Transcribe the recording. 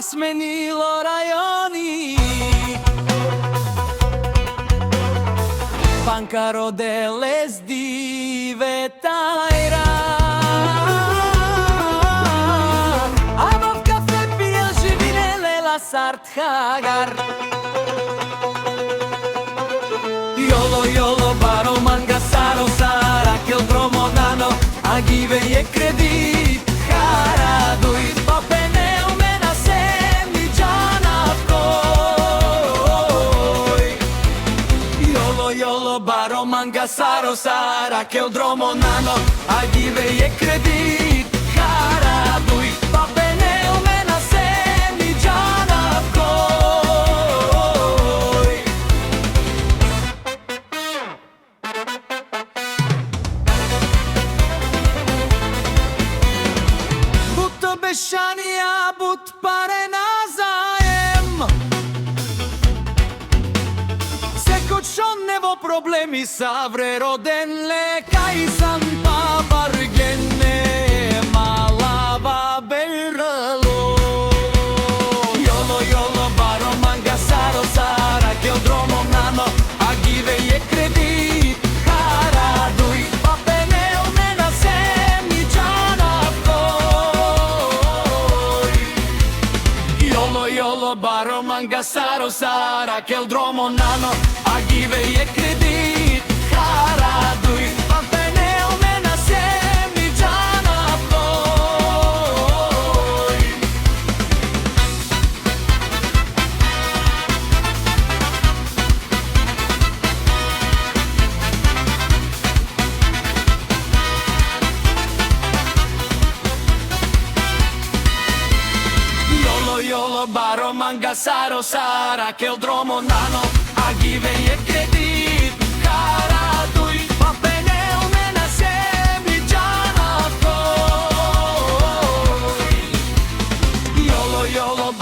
smenilo rajoni. Banka rodele zdive tajra, a v kafe pije živine lela sart hagar. Jolo, jolo, baro, manga, saro, sara, kel dromo, nano, a give je kredit, haraduj, papene u mena semi, džana koj. Jolo, jolo, baro, manga, saro, sara, kel dromo, nano, a give je kredit, haraduj, papene u mena semi, džana koj. Bešanija, but pare nazajem. Seko čonevo problemi savre roden leka i sam pa bargene malava beralo. Jolo, jolo, baro, manga, saro, sara, kel dromo, nano, a give je kredit, haraduj, papene u mena semi, džana koj. Jolo, jolo, baro, manga, saro, sara, kel dromo, nano, a give je kredit, haraduj, papene u mena semi, džana koj. Jolo, jolo, baro, manga, saro, sara, kel dromo, nano, a give je kredit, haraduj, papene u mena semi, džana koj. Jolo, jolo,